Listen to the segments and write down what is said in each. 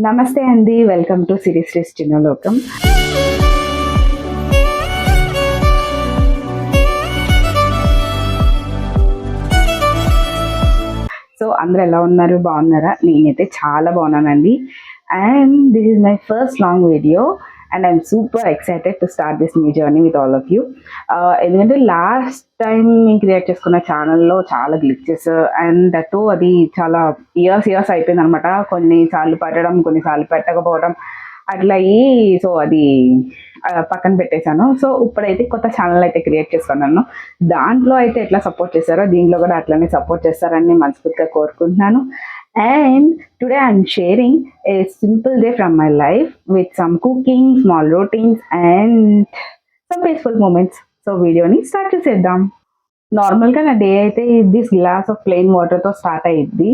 నమస్తే అండి. Welcome to Sirisri's Chinnalokam. So అందరూ ఎలా ఉన్నారు? బాగున్నారా? నేనైతే చాలా బాగున్నానండి. And this is my first long video and I'm super excited to start this new journey with all of you. ఎందుకంటే లాస్ట్ టైం నేను క్రియేట్ చేసుకున్న ఛానల్లో చాలా గ్లిచెస్ అండ్ దట్టు అది చాలా ఇయర్స్ అయిపోయింది అనమాట. కొన్నిసార్లు పెట్టడం, కొన్నిసార్లు పెట్టకపోవడం అట్లా అయ్యి సో అది పక్కన పెట్టేశాను. సో ఇప్పుడైతే కొత్త ఛానల్ అయితే క్రియేట్ చేసుకున్నాను. దాంట్లో అయితే ఎట్లా సపోర్ట్ చేశారో దీంట్లో కూడా అట్లనే సపోర్ట్ చేస్తారని మనస్ఫూర్తిగా కోరుకుంటున్నాను. And today I'm sharing a simple day from my life with some cooking, small routines and some peaceful moments. So వీడియోని స్టార్ట్ చేసేద్దాం. నార్మల్గా నా డే అయితే దిస్ గ్లాస్ ఆఫ్ ప్లెయిన్ వాటర్తో స్టార్ట్ అయ్యిద్ది.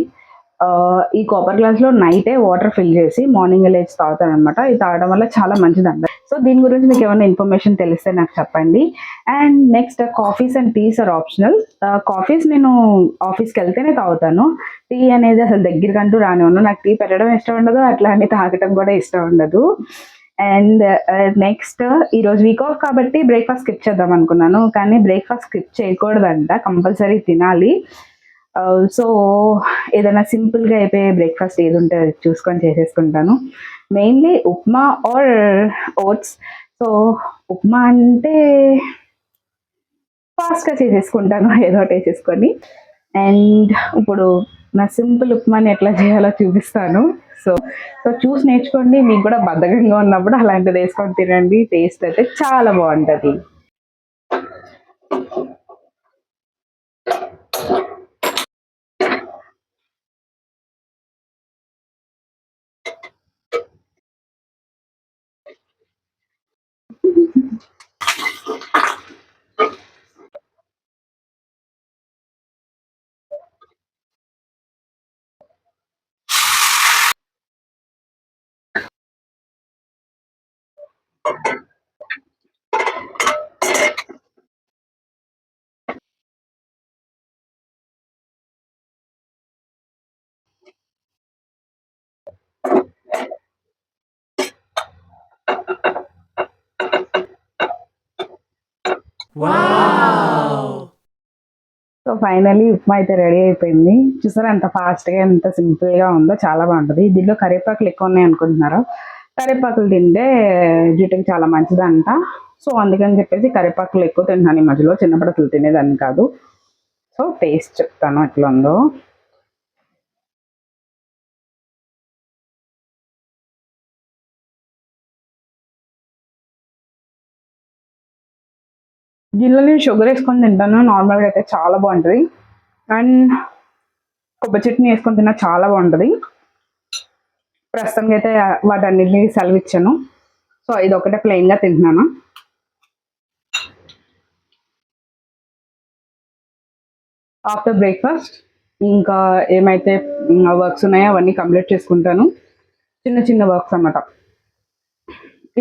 ఈ కాపర్ గ్లాస్లో నైటే వాటర్ ఫిల్ చేసి మార్నింగ్ లేచి తాగుతాను అనమాట. ఇది తాగడం వల్ల చాలా మంచిదంట. సో దీని గురించి మీకు ఏమైనా ఇన్ఫర్మేషన్ తెలిస్తే నాకు చెప్పండి. And next coffees and teas are optional. Coffees నేను ఆఫీస్కి వెళ్తేనే తాగుతాను. టీ అనేది అసలు దగ్గరకంటూ రానివ్వను. నాకు టీ పెట్టడం ఇష్టం ఉండదు, అట్లా అని తాగటం కూడా ఇష్టం ఉండదు. అండ్ నెక్స్ట్ ఈరోజు వీక్ ఆఫ్ కాబట్టి బ్రేక్ఫాస్ట్ స్కిప్ చేద్దాం అనుకున్నాను, కానీ బ్రేక్ఫాస్ట్ స్కిప్ చేయకూడదంట, కంపల్సరీ తినాలి. సో ఏదైనా సింపుల్గా అయిపోయే బ్రేక్ఫాస్ట్ ఏది ఉంటే చూసుకొని చేసేసుకుంటాను. Mainly upma or oats. So upma అంటే ఫాస్ట్గా చేసేసుకుంటాను, ఏదో ఒకటి వేసేసుకొని. అండ్ ఇప్పుడు నా సింపుల్ ఉప్మాని ఎట్లా చేయాలో చూపిస్తాను. సో సో చూసి నేర్చుకోండి. మీకు కూడా బద్ధకంగా ఉన్నప్పుడు అలాంటిది వేసుకొని తినండి, టేస్ట్ అయితే చాలా బాగుంటుంది. సో ఫైనలీ ఉప్మా అయితే రెడీ అయిపోయింది. చూసారా ఎంత ఫాస్ట్గా ఎంత సింపుల్గా ఉందో, చాలా బాగుంటుంది. దీంట్లో కరివేపాకులు ఎక్కువ ఉన్నాయి అనుకుంటున్నారు. కరివేపాకులు తింటే జుట్టుకి చాలా మంచిదంట. సో అందుకని చెప్పేసి కరివేపాకులు ఎక్కువ తింటున్నాను ఈ మధ్యలో. చిన్నప్పుడు అసలు తినేదాన్ని కాదు. సో టేస్ట్ చెప్తాను ఎట్లా ఉందో. దీనిలో నేను షుగర్ వేసుకొని తింటాను. నార్మల్గా అయితే చాలా బాగుంటుంది. అండ్ కొబ్బరి చట్నీ వేసుకొని తిన్నా చాలా బాగుంటుంది. ప్రస్తుతానికి అయితే వాటన్నిటిని సెలవిచ్చాను. సో ఇది ఒకటే ప్లెయిన్గా తింటున్నాను. ఆఫ్టర్ బ్రేక్ఫాస్ట్ ఇంకా ఏమైతే వర్క్స్ ఉన్నాయో అవన్నీ కంప్లీట్ చేసుకుంటాను. చిన్న చిన్న వర్క్స్ అన్నమాట.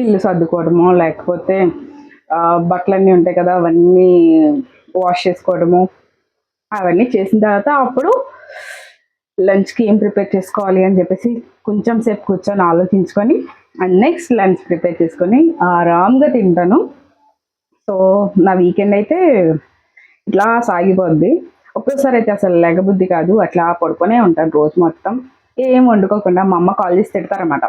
ఇల్లు సర్దుకోవడము, లేకపోతే బట్టలన్నీ ఉంటాయి కదా అవన్నీ వాష్ చేసుకోవడము, అవన్నీ చేసిన తర్వాత అప్పుడు లంచ్కి ఏం ప్రిపేర్ చేసుకోవాలి అని చెప్పేసి కొంచెం సేపు కూర్చొని ఆలోచించుకొని అండ్ నెక్స్ట్ లంచ్ ప్రిపేర్ చేసుకొని ఆరామ్గా తింటాను. సో నా వీకెండ్ అయితే ఇట్లా సాగిపోద్ది. ఒక్కోసారి అయితే అసలు లేకబుద్ధి కాదు, అట్లా పడుకొనే ఉంటాను రోజు మొత్తం ఏం వండుకోకుండా. మా అమ్మ కాల్ చేసి తిడతారన్నమాట.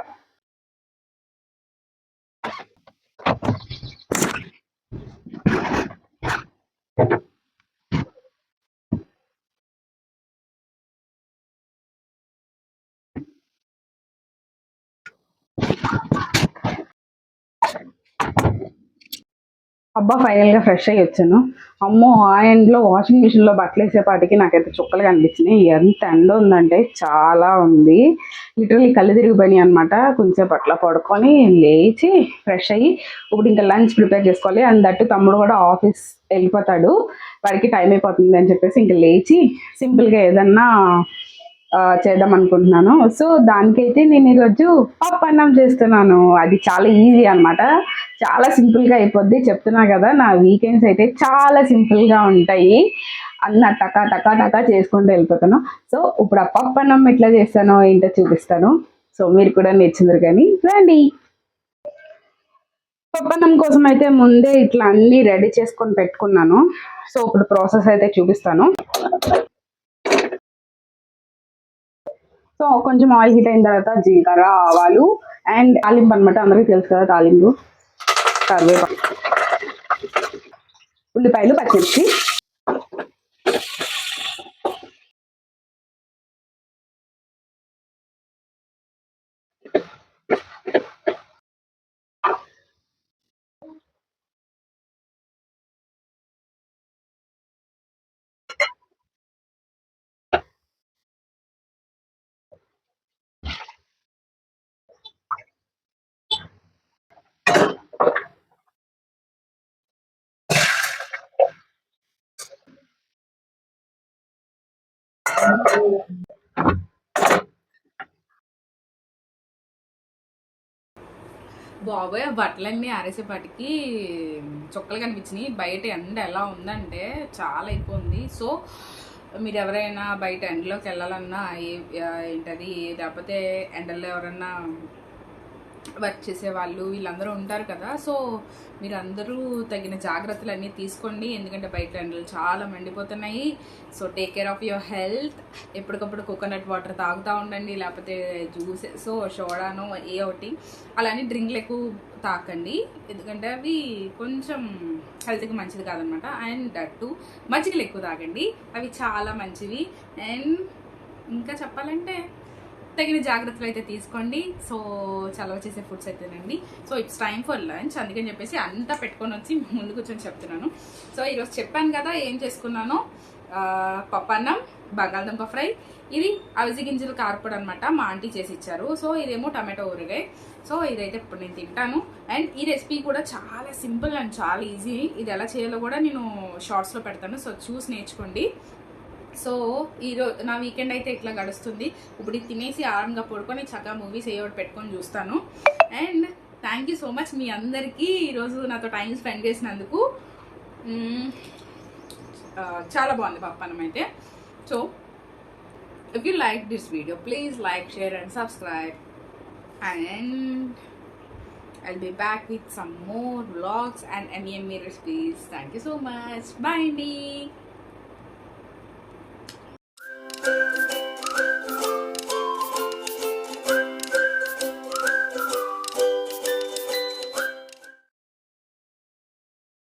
అబ్బా ఫైనల్గా ఫ్రెష్ అయ్యి వచ్చాను. అమ్మో ఆ ఎండ్లో వాషింగ్ మిషన్లో బట్టలు వేసేపాటికి నాకైతే చుక్కలు కనిపించినాయి. ఎంత ఎండ ఉందంటే చాలా ఉంది. లిటరలీ కళ్ళు తిరిగిపోయినాయి అనమాట. కొంచెం అట్లా పడుకొని లేచి ఫ్రెష్ అయ్యి ఇప్పుడు ఇంకా లంచ్ ప్రిపేర్ చేసుకోవాలి. అండ్ దట్టు తమ్ముడు కూడా ఆఫీస్ వెళ్ళిపోతాడు, వాడికి టైం అయిపోతుంది అని చెప్పేసి ఇంకా లేచి సింపుల్గా ఏదన్నా చేద్దాం అనుకుంటున్నాను. సో దానికైతే నేను ఈరోజు పప్పన్నం చేస్తున్నాను. అది చాలా ఈజీ అనమాట, చాలా సింపుల్గా అయిపోద్ది. చెప్తున్నా కదా నా వీకెండ్స్ అయితే చాలా సింపుల్గా ఉంటాయి. అన్న టకా టకా టకా చేసుకుంటూ వెళ్ళిపోతాను. సో ఇప్పుడు ఆ పప్పన్నం ఎట్లా చేస్తానో ఏంటో చూపిస్తాను. సో మీరు కూడా నేర్చుందరు కానీ రండి. పప్పన్నం కోసం అయితే ముందే ఇట్లా అన్ని రెడీ చేసుకొని పెట్టుకున్నాను. సో ఇప్పుడు ప్రాసెస్ అయితే చూపిస్తాను. సో కొంచెం ఆయిల్ హీట్ అయిన తర్వాత జీలకర్ర, ఆవాలు అండ్ తాలింపు అనమాట. అందరికీ తెలుసు కదా తాలింపు. కరివేపాకు, ఉల్లిపాయలు, పచ్చిమిర్చి, బాబోయ్ ఆ బట్టలన్నీ ఆరేసేపాటికి చుక్కలు కనిపించినాయి. బయట ఎండ ఎలా ఉందంటే చాలా ఎక్కువ ఉంది. సో మీరు ఎవరైనా బయట ఎండలోకి వెళ్ళాలన్నా ఏంటది, లేకపోతే ఎండల్లో ఎవరన్నా వర్క్ చేసే వాళ్ళు వీళ్ళందరూ ఉంటారు కదా. సో మీరందరూ తగిన జాగ్రత్తలు అన్నీ తీసుకోండి, ఎందుకంటే బయట ఎండలు చాలా మండిపోతున్నాయి. So take care of your health. ఎప్పటికప్పుడు కోకోనట్ వాటర్ తాగుతూ ఉండండి, లేకపోతే జ్యూసెస్, సోడానో ఏ ఒకటి అలానే డ్రింక్లు ఎక్కువ తాకండి, ఎందుకంటే అవి కొంచెం హెల్త్కి మంచిది కాదనమాట. అండ్ అటు మజ్జిగలు ఎక్కువ తాగండి, అవి చాలా మంచివి. అండ్ ఇంకా చెప్పాలంటే తగిన జాగ్రత్తలు అయితే తీసుకోండి. సో చలవ చేసే ఫుడ్స్ అయితేనండి. So it's time for lunch, అందుకని చెప్పేసి అంతా పెట్టుకొని వచ్చి ముందు కూర్చొని చెప్తున్నాను. సో ఈరోజు చెప్పాను కదా ఏం చేసుకున్నానో. పప్పన్నం, బంగాళదుంప ఫ్రై, ఇది అవిసి గింజలు కారపొడి అనమాట, మా ఆంటీ చేసి ఇచ్చారు. సో ఇదేమో టమాటో ఊరగాయ. సో ఇదైతే ఇప్పుడు నేను తింటాను. అండ్ ఈ రెసిపీ కూడా చాలా సింపుల్ అండ్ చాలా ఈజీ. ఇది ఎలా చేయాలో కూడా నేను షార్ట్స్లో పెడతాను, సో చూసి నేర్చుకోండి. సో ఈరోజు నా వీకెండ్ అయితే ఇట్లా గడుస్తుంది. ఇప్పుడు ఇది తినేసి ఆరంగా పడుకొని చక్కగా మూవీస్ ఏ ఒకటి పెట్టుకొని చూస్తాను. And thank you so much మీ అందరికీ ఈరోజు నాతో టైం స్పెండ్ చేసినందుకు. చాలా బాగుంది పప్పన్నం అయితే. So if you like this video please like, share and subscribe. And I'll be back with some more vlogs and yummy recipes. Thank you so much. Bye, Andy.